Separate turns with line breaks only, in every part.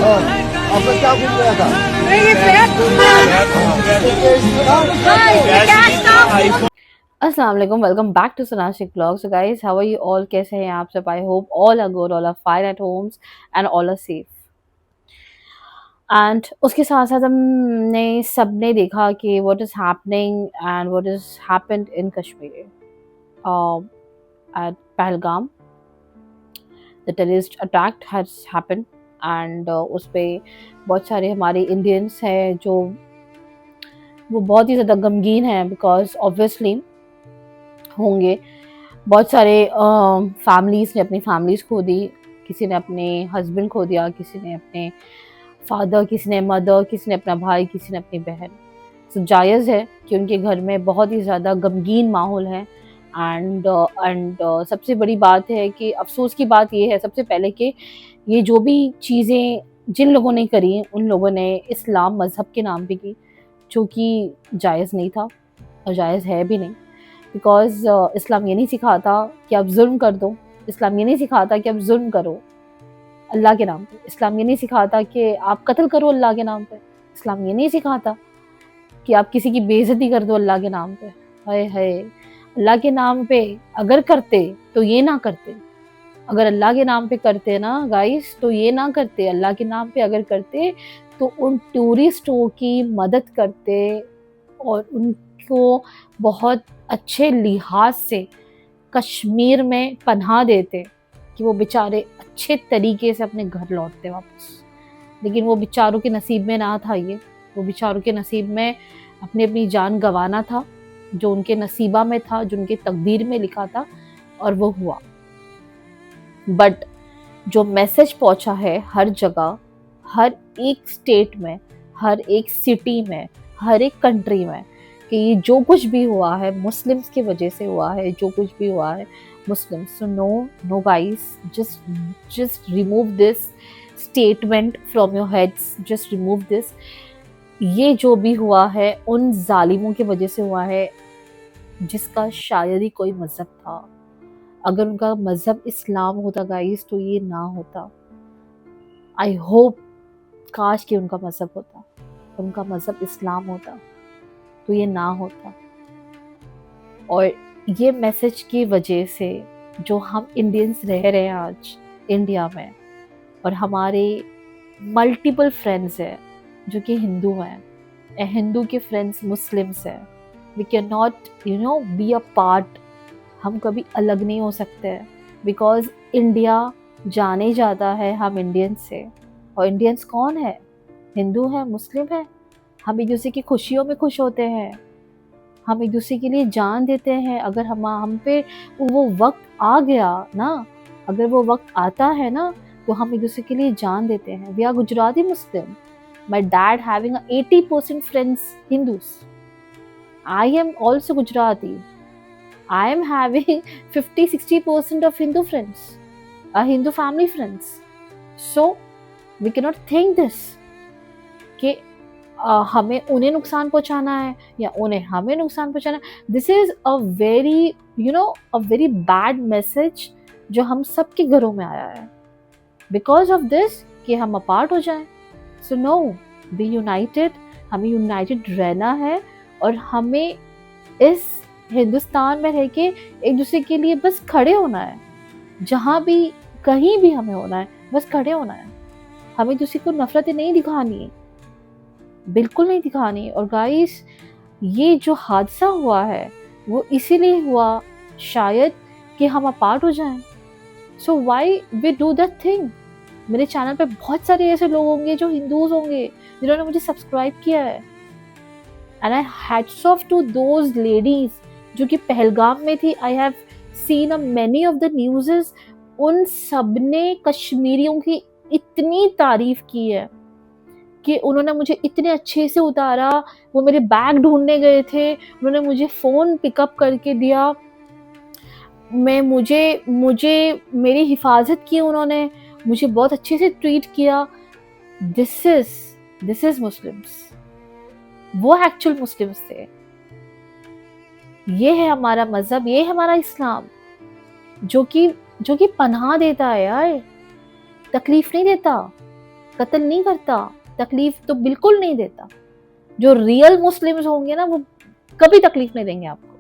आपका क्या घूम गया था?
अस्सलाम वालेकुम, वेलकम बैक टू सनाशिक blog. So guys, how are you all? कैसे हैं आप सब? I hope all are good, all are fine at homes and all are safe. And उसके साथ साथ हमने सबने देखा कि what is happening and what is happened in Kashmir at Pahalgam. The terrorist attack has happened and उस पे बहुत सारे हमारे इंडियंस हैं जो वो बहुत ही ज़्यादा गमगीन हैं, बिकॉज ऑब्वियसली होंगे बहुत सारे फैमिलीज़ ने अपनी फैमिलीज़ खो दी। किसी ने अपने हस्बैंड खो दिया, किसी ने अपने फादर, किसी ने मदर, किसी ने अपना भाई, किसी ने अपनी बहन। तो जायज़ है कि उनके घर में बहुत ही ज़्यादा गमगीन माहौल है। एंड सबसे बड़ी बात है कि अफसोस की बात ये है सबसे पहले कि ये जो भी चीज़ें जिन लोगों ने करी, उन लोगों ने इस्लाम मज़हब के नाम पे की, जो कि जायज़ नहीं था और जायज़ है भी नहीं। बिकॉज इस्लाम ये नहीं सिखाता कि आप जुल्म कर दो, इस्लाम ये नहीं सिखाता कि आप जुल्म करो अल्लाह के नाम पे, इस्लाम ये नहीं सिखाता कि आप कत्ल करो अल्लाह के नाम पे, इस्लाम ये नहीं सिखाता कि आप किसी की बेइज्जती कर दो अल्लाह के नाम पे। हाय हाय, अल्लाह के नाम पे अगर करते तो ये ना करते, अगर अल्लाह के नाम पे करते ना गाइस तो ये ना करते, अल्लाह के नाम पे अगर करते तो उन टूरिस्टों की मदद करते और उनको बहुत अच्छे लिहाज से कश्मीर में पनाह देते कि वो बेचारे अच्छे तरीके से अपने घर लौटते वापस। लेकिन वो बेचारों के नसीब में ना था ये, वो बेचारों के नसीब में अपनी अपनी जान गंवाना था, जो उनके नसीबा में था, जो उनके तकदीर में लिखा था, और वो हुआ। बट जो मैसेज पहुंचा है हर जगह, हर एक स्टेट में, हर एक सिटी में, हर एक कंट्री में, कि ये जो कुछ भी हुआ है मुस्लिम्स की वजह से हुआ है, जो कुछ भी हुआ है Muslims. So no guys, just remove this statement from your heads, just remove this. ये जो भी हुआ है उन जालिमों की वजह से हुआ है जिसका शायद ही कोई मजहब था। अगर उनका मजहब इस्लाम होता गाइस तो ये ना होता। आई होप काश कि उनका मजहब होता, उनका मजहब इस्लाम होता तो ये ना होता। और ये मैसेज की वजह से जो हम इंडियंस रह रहे हैं आज इंडिया में, और हमारे मल्टीपल फ्रेंड्स हैं जो कि हिंदू हैं, हिंदू के फ्रेंड्स मुस्लिम्स हैं, we can not be a part, हम कभी अलग नहीं हो सकते हैं। बिकॉज इंडिया जाने जाता है हम इंडियंस से, और इंडियंस कौन है? हिंदू है, मुस्लिम है। हम एक दूसरे की खुशियों में खुश होते हैं, हम एक दूसरे के लिए जान देते हैं। अगर हम पे वो वक्त आ गया ना, अगर वो वक्त आता है ना, तो हम एक दूसरे के लिए जान देते हैं। We are Gujarati Muslim, my dad having 80% friends Hindus, I am also Gujarati, I am having 50-60% of Hindu friends, Hindu family friends. So we cannot think this कि हमें उन्हें नुकसान पहुंचाना है या उन्हें हमें नुकसान पहुंचाना है। This is a very a very bad message जो हम सबके घरों में आया है बिकॉज ऑफ दिस, कि हम अपार्ट हो जाएं। सो नो, बी यूनाइटेड, हमें यूनाइटेड रहना है और हमें इस हिंदुस्तान में रह के एक दूसरे के लिए बस खड़े होना है। जहाँ भी कहीं भी हमें होना है बस खड़े होना है। हमें दूसरे को नफरतें नहीं दिखानी, बिल्कुल नहीं दिखानी। और गाइस, ये जो हादसा हुआ है वो इसीलिए हुआ शायद कि हम अपार्ट हो जाएं। So why we do that thing? मेरे चैनल पे बहुत सारे ऐसे लोग होंगे जो हिंदूज होंगे जिन्होंने मुझे सब्सक्राइब किया है, and I hats off to those ladies जो कि पहलगाम में थी। I have seen a many of the newses, उन सब ने कश्मीरियों की इतनी तारीफ की है कि उन्होंने मुझे इतने अच्छे से उतारा। वो मेरे बैग ढूंढने गए थे, उन्होंने मुझे फ़ोन पिकअप करके दिया, मुझे मेरी हिफाजत की, उन्होंने मुझे बहुत अच्छे से ट्रीट किया। दिस इज मुस्लिम्स, वो एक्चुअल मुस्लिम्स थे। ये है हमारा मजहब, ये है हमारा इस्लाम, जो कि पनाह देता है यार, तकलीफ नहीं देता। कत्ल नहीं करता, तकलीफ तो बिल्कुल नहीं देता। जो रियल मुस्लिम्स होंगे ना वो कभी तकलीफ नहीं देंगे आपको,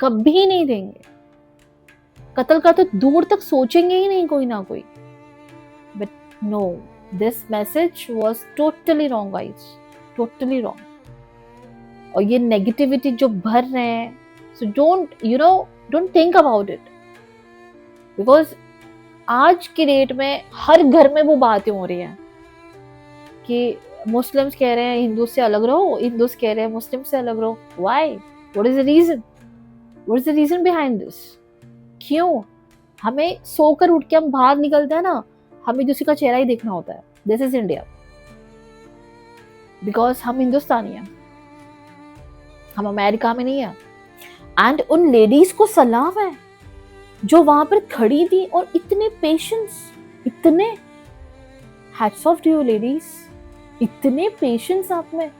कभी नहीं देंगे। कत्ल का तो दूर तक सोचेंगे ही नहीं कोई ना कोई। But no, this message was totally wrong guys, totally wrong. और ये नेगेटिविटी जो भर रहे हैं, so don't think about it, because आज के डेट में हर घर में वो बातें हो रही हैं कि मुस्लिम्स कह रहे हैं हिंदू से अलग रहो, हिंदूस कह रहे हैं मुस्लिम से अलग रहो। Why? What is the reason? What is the reason behind this? क्यों? हमें सोकर उठ के हम बाहर निकलते हैं ना, हमें दूसरे का चेहरा ही देखना होता है। दिस इज इंडिया, बिकॉज हम हिंदुस्तानी हैं, हम अमेरिका में नहीं है। एंड उन लेडीज को सलाम है जो वहां पर खड़ी थी और इतने पेशेंस, इतने hats off to you ladies, इतने पेशेंस आप में।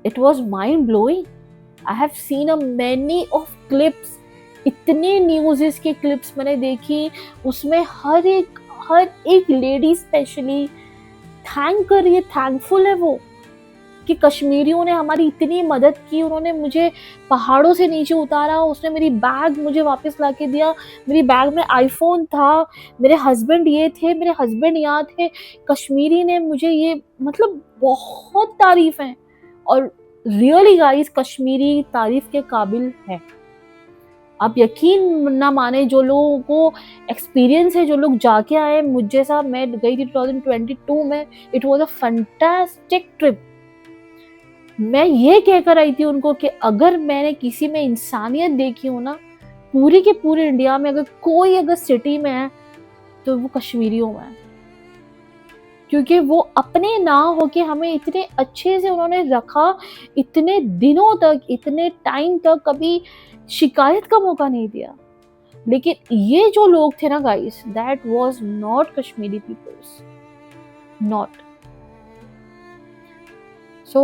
It was mind blowing. I have seen a many of clips, इतने न्यूज़ के क्लिप्स मैंने देखी, उसमें हर एक लेडी स्पेशली थैंक कर रही है, थैंकफुल है वो कि कश्मीरियों ने हमारी इतनी मदद की, उन्होंने मुझे पहाड़ों से नीचे उतारा, उसने मेरी बैग मुझे वापस ला के दिया, मेरी बैग में आईफोन था, मेरे हस्बैंड ये थे, मेरे हस्बैंड यहाँ थे, कश्मीरी ने मुझे ये, मतलब बहुत तारीफ है। और रियली गाइस कश्मीरी तारीफ के काबिल है। आप यकीन ना माने, जो लोगों को एक्सपीरियंस है, जो लोग जाके आए, मुझ जैसा, मैं गई थी 2022 में, it was a fantastic trip. मैं ये कहकर आई थी उनको कि अगर मैंने किसी में इंसानियत देखी हो ना, पूरी के पूरे इंडिया में अगर कोई अगर सिटी में है तो वो कश्मीरियों में है। क्योंकि वो अपने ना हो के हमें इतने अच्छे से उन्होंने रखा, इतने दिनों तक, इतने टाइम तक कभी शिकायत का मौका नहीं दिया। लेकिन ये जो लोग थे ना guys, that was not Kashmiri peoples, not. So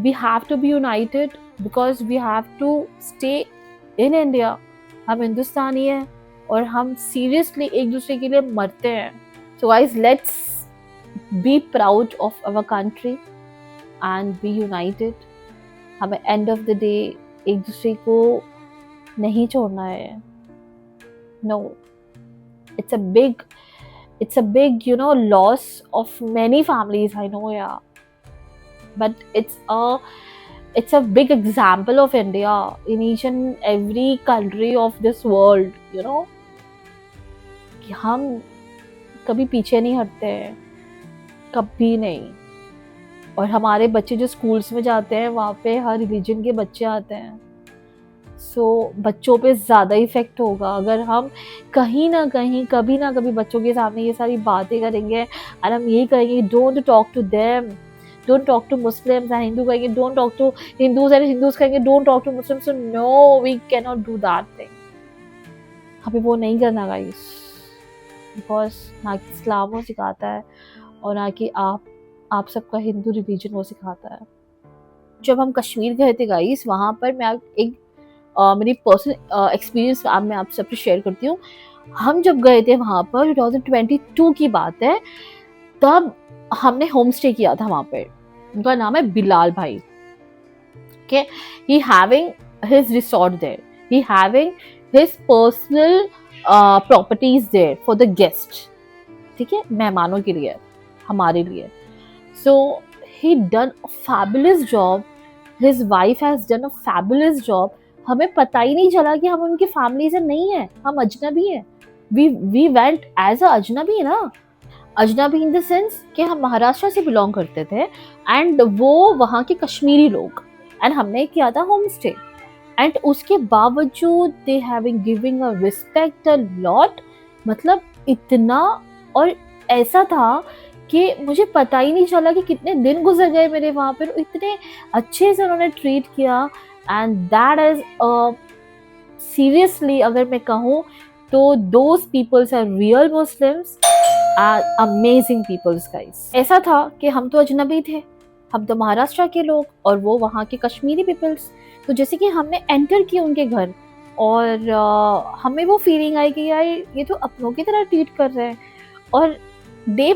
we have to be united because we have to stay in India. हम हिंदुस्तानी हैं और हम seriously एक दूसरे के लिए मरते हैं। So guys, let's be proud of our country and be united. हमें end of the day एक दूसरे को नहीं छोड़ना है। No, it's a big loss of many families, I know, yeah. But it's a big example of India in each and every country of this world, कि हम कभी पीछे नहीं हटते हैं, कभी नहीं। और हमारे बच्चे जो स्कूल्स में जाते हैं वहाँ पे हर रिलीजन के बच्चे आते हैं, सो बच्चों पे ज़्यादा इफेक्ट होगा अगर हम कहीं ना कहीं कभी ना कभी बच्चों के सामने ये सारी बातें करेंगे और हम ये कहेंगे don't talk to them, don't talk to Muslims, and Hindu कहेंगे don't talk to Hindus, and Hindus कहेंगे don't talk to Muslims. So no, we cannot do that thing. हमें वो नहीं करना गाइस, because ना कि इस्लाम वो सिखाता है और ना कि आप सबका हिंदू रिलीजन वो सिखाता है। जब हम कश्मीर गए थे गाइस, वहाँ पर मैं एक मेरी पर्सनल एक्सपीरियंस मैं आप सबसे शेयर करती हूँ। हम जब गए थे वहाँ पर 2022 की बात है, तब हमने होम स्टे किया था वहाँ पे। उनका नाम है बिलाल भाई। Okay, he having his resort there, he having his personal properties there for the guest, ठीक है, मेहमानों के लिए, हमारे लिए। So he done a fabulous job, his wife has done a fabulous job. हमें पता ही नहीं चला कि हम उनकी फैमिली से नहीं है, हम अजनबी हैं। we went as a अजनबी ना, अजनबी इन द सेंस कि हम महाराष्ट्र से बिलोंग करते थे एंड वो वहाँ के कश्मीरी लोग, एंड हमने किया था होम स्टे, एंड उसके बावजूद they having giving a respect a lot, मतलब इतना। और ऐसा था कि मुझे पता ही नहीं चला कि कितने दिन गुजर गए मेरे वहाँ पर, इतने अच्छे से उन्होंने ट्रीट किया। एंड दैट इज सीरियसली अगर मैं कहूँ तो those peoples are real Muslims, are amazing peoples guys. ऐसा था कि हम तो अजनबी थे, हम तो महाराष्ट्र के लोग और वो वहाँ के कश्मीरी पीपल्स। तो जैसे कि हमने एंटर किया उनके घर और हमें वो फीलिंग आई कि यार ये तो अपनों की तरह ट्रीट कर रहे हैं। और डे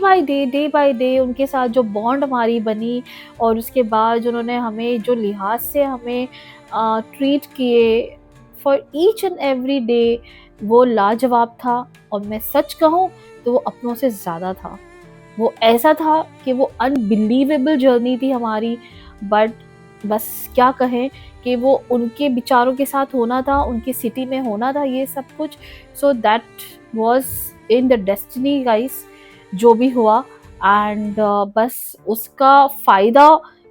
बाय डे उनके साथ जो बॉन्ड हमारी बनी, और उसके बाद उन्होंने हमें जो लिहाज से हमें ट्रीट किए for each and every day, वो लाजवाब था। और मैं सच कहूँ तो वो अपनों से ज़्यादा था। वो ऐसा था कि वो अनबिलीवेबल जर्नी थी हमारी, बट बस क्या कहें कि वो उनके विचारों के साथ होना था, उनकी सिटी में होना था ये सब कुछ। So that was in the destiny guys, जो भी हुआ। एंड बस उसका फ़ायदा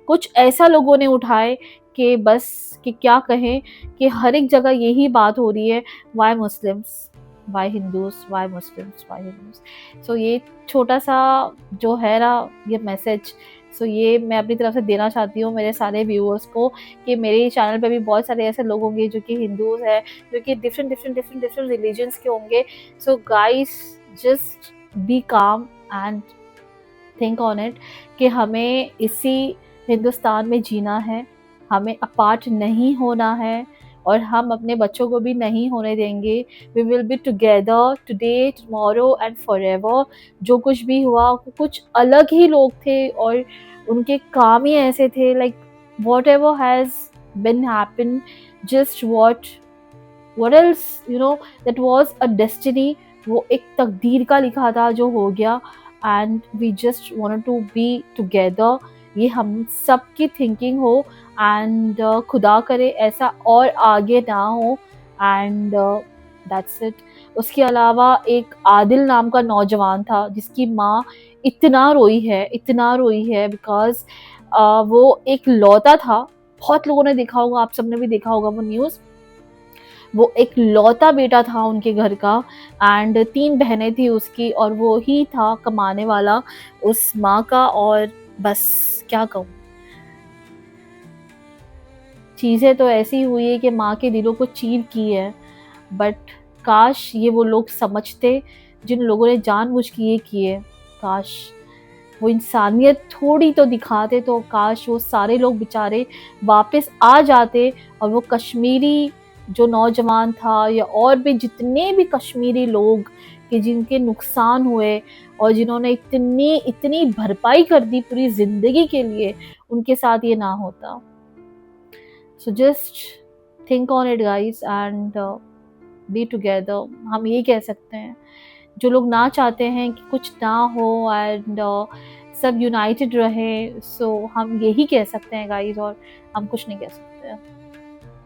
कुछ ऐसा लोगों ने उठाए कि बस कि क्या कहें कि हर एक जगह यही बात हो रही है, why Muslims, why Hindus, why Muslims, why Hindus. So ये छोटा सा जो है ना ये मैसेज, सो ये मैं अपनी तरफ से देना चाहती हूँ मेरे सारे व्यूअर्स को, कि मेरे चैनल पे भी बहुत सारे ऐसे लोग होंगे जो कि हिंदूज हैं, जो कि डिफरेंट रिलीजन्स के होंगे। सो गाइस, जस्ट बी काम एंड थिंक ऑन इट कि हमें इसी हिंदुस्तान में जीना है, हमें अपार्ट नहीं होना है, और हम अपने बच्चों को भी नहीं होने देंगे। We will be together today, tomorrow and forever. जो कुछ भी हुआ, कुछ अलग ही लोग थे और उनके काम ही ऐसे थे, like what ever has been happen, just what else, you know, that was a destiny। वो एक तकदीर का लिखा था जो हो गया, and we just wanted to be together। ये हम सब की थिंकिंग हो, एंड खुदा करे ऐसा और आगे ना हो, एंड दैट्स इट। उसके अलावा एक आदिल नाम का नौजवान था जिसकी माँ इतना रोई है बिकॉज वो एक लौता था। बहुत लोगों ने देखा होगा, आप सबने भी देखा होगा वो न्यूज़। वो एक लौता बेटा था उनके घर का, एंड 3 बहनें थी उसकी, और वो ही था कमाने वाला उस माँ का। और बस क्या कहूँ, चीज़ें तो ऐसी हुई है कि माँ के दिलों को चीर की है। बट काश ये वो लोग समझते जिन लोगों ने जानबूझ के ये किए, काश वो इंसानियत थोड़ी तो दिखाते, तो काश वो सारे लोग बेचारे वापस आ जाते, और वो कश्मीरी जो नौजवान था या और भी जितने भी कश्मीरी लोग कि जिनके नुकसान हुए और जिन्होंने इतनी भरपाई कर दी पूरी ज़िंदगी के लिए, उनके साथ ये ना होता। So just think on it guys and be together. हम ये कह सकते हैं, जो लोग ना चाहते हैं कि कुछ ना हो एंड सब यूनाइटेड रहे, सो हम यही कह सकते हैं गाइस, और हम कुछ नहीं कह सकते।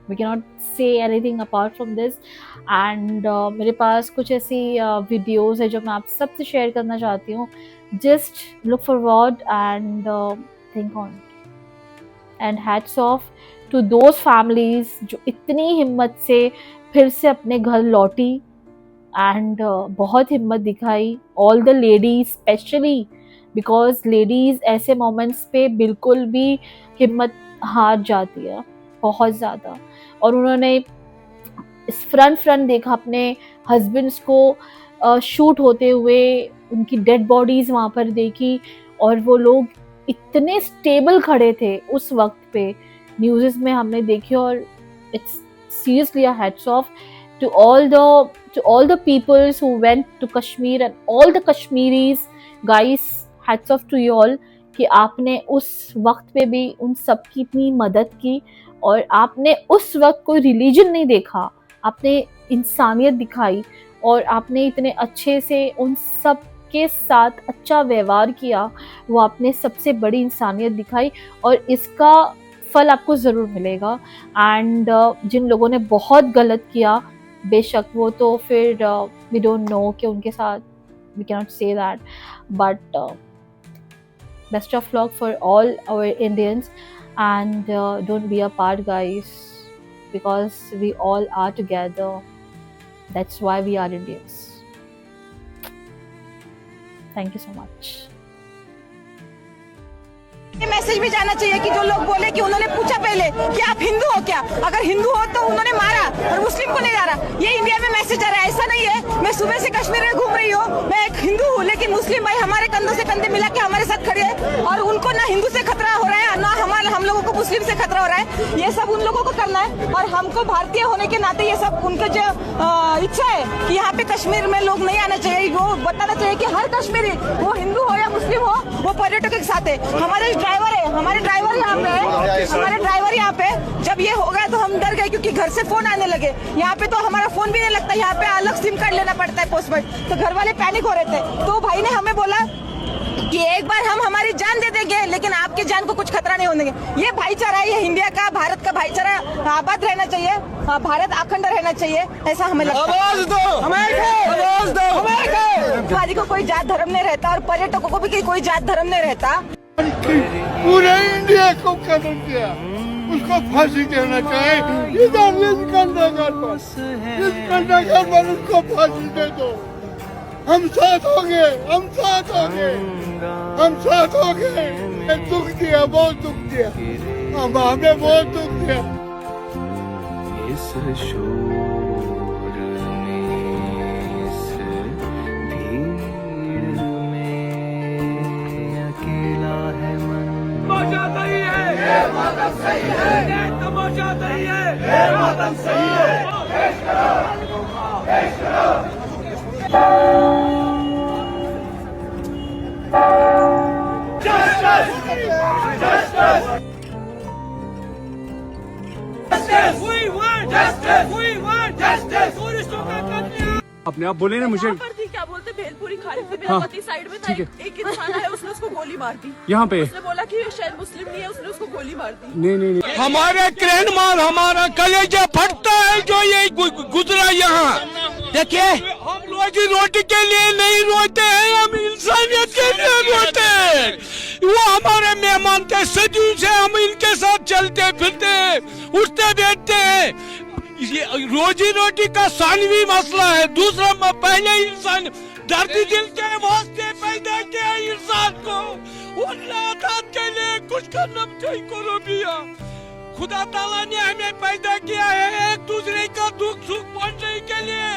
We cannot say anything apart from this। and मेरे पास कुछ ऐसी वीडियोस है जो मैं आप सबसे शेयर करना चाहती हूँ। just look forward and think on it। and hats off to those families जो इतनी हिम्मत से फिर से अपने घर लौटी, एंड बहुत हिम्मत दिखाई। All the ladies specially, because ladies ऐसे मोमेंट्स पे बिल्कुल भी हिम्मत हार जाती है बहुत ज़्यादा। और उन्होंने इस फ्रंट देखा अपने हस्बैंड्स को शूट होते हुए, उनकी डेड बॉडीज़ वहाँ पर देखी, और वो लोग इतने स्टेबल खड़े थे उस वक्त पे, न्यूज़ में हमने देखी। और it's seriously a hats off to all the peoples who went to Kashmir and all the Kashmiris, guys, hats off to you all कि आपने उस वक्त पे भी उन सब की इतनी मदद की, और आपने उस वक्त कोई रिलीजन नहीं देखा, आपने इंसानियत दिखाई, और आपने इतने अच्छे से उन सब के साथ अच्छा व्यवहार किया। वो आपने सबसे बड़ी इंसानियत दिखाई, और इसका फल आपको ज़रूर मिलेगा। एंड जिन लोगों ने बहुत गलत किया, बेशक वो तो फिर वी डोंट नो कि उनके साथ, we can not say that, but best of luck for all our Indians, and don't be apart guys, because we all are together, that's why we are Indians. Thank you so much.
ये message भी जाना चाहिए कि जो लोग बोले कि उन्होंने पूछा पहले कि आप हिंदू हो क्या, अगर हिंदू हो तो उन्होंने मारा और मुस्लिम को नहीं मारा, ये इंडिया में मैसेज आ रहा है। ऐसा नहीं है, मैं सुबह से कश्मीर में घूम रही हूँ, मैं एक हिंदू हूँ, लेकिन मुस्लिम भाई हमारे कंधों से कंधे मिला के हमारे साथ खड़े हैं, और उनको ना हिंदू से खतरा हो रहा है, ना हम लोगों को मुस्लिम से खतरा हो रहा है, ये सब उन लोगों को करना है। और हमको भारतीय होने के नाते ये सब उनका जो इच्छा है कि यहाँ पे कश्मीर में लोग नहीं आना चाहिए, वो बताना चाहिए कि हर कश्मीरी, वो हिंदू हो या मुस्लिम हो, वो पर्यटकों के साथ है। हमारे ड्राइवर है, हमारे ड्राइवर यहाँ पे है, हमारे ड्राइवर यहाँ पे। जब ये हो गया तो हम डर गए, क्योंकि घर से फोन आने लगे। यहाँ पे तो हमारा फोन भी नहीं लगता, यहाँ पे अलग सिम कार्ड लेना पड़ता है पोस्टपेड। तो घर वाले पैनिक हो रहे थे। तो भाई ने हमें बोला कि एक बार हम हमारी जान दे देंगे, लेकिन आपकी जान को कुछ खतरा नहीं होने देंगे। ये भाईचारा है, ये इंडिया का, भारत का भाईचारा आबाद रहना चाहिए, भारत अखंड रहना चाहिए, ऐसा हमें लगता है।
आवाज दो, आवाज दो,
आतंकवादी को कोई जात धर्म नहीं रहता, और पर्यटकों को भी कोई जात धर्म नहीं रहता।
पूरे इंडिया को कदम दिया, उसको फांसी देना चाहिए। इस कंडागर पर उसको फांसी दे दो। हम साथ हो गए, हम साथ हो गए, हम साथ हो गए। दुख दिया, बहुत दुख दिया, हमें बहुत दुख दिया।
इस शोर में, इस भीड़ में अकेला है मन।
तमाशा सही है, ये मातम सही है, ये तमाशा सही है, ये मातम सही है। पेश करो, पेश करो।
अपने आप बोले ना मुझे।
क्या बोलते भेलपुरी खाने से मेरा पति साइड में था, एक इंसान है, उसने उसको गोली मार दी।
यहाँ पे
उसने बोला कि शायद मुस्लिम नहीं है, उसने उसको गोली मार दी।
नहीं नहीं नहीं,
हमारे क्रेन माल, हमारा कलेजा फटता है जो ये गुजरा यहाँ। देखिए, हम रोजी रोटी के लिए नहीं रोते हैं, हम इंसानियत के लिए रोते हैं। वो हमारे मेहमान थे, सदियों से हम इनके साथ चलते फिरते उठते बैठते हैं। ये रोजी रोटी का सानवी मसला है। दूसरा, पहले इंसान दर्दी दिल के वास्ते पैदा किया इंसान को, और के लिए कुछ करना चाहिए करो भैया। खुदा ताला ने हमें पैदा किया है एक दूसरे का दुख सुख पहुंचने के लिए,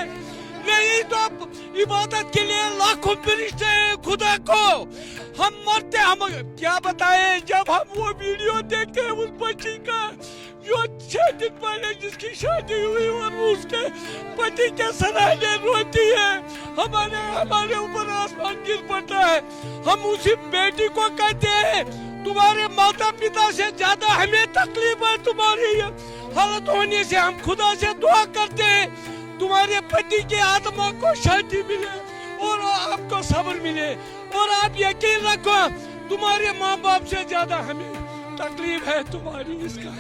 नहीं तो इबादत के लिए लाखों फरिश्ते हैं खुदा को। हम मरते, हम क्या बताएं। जब हम वो वीडियो देखे उस बच्ची का जो 6 दिन पहले जिसकी शादी हुई और उसके पति के सराहने रोती है, हमारे ऊपर आसमान गिर पड़ता है। हम उसी बेटी को कहते हैं तुम्हारे माता पिता से ज्यादा हमें तकलीफ है तुम्हारी हालत होने से। हम खुदा से दुआ करते हैं तुम्हारे पति की आत्मा को शांति मिले और आपको सब्र मिले। और आप यकीन रखो तुम्हारे माँ बाप से ज्यादा हमें तकलीफ है तुम्हारी इसका।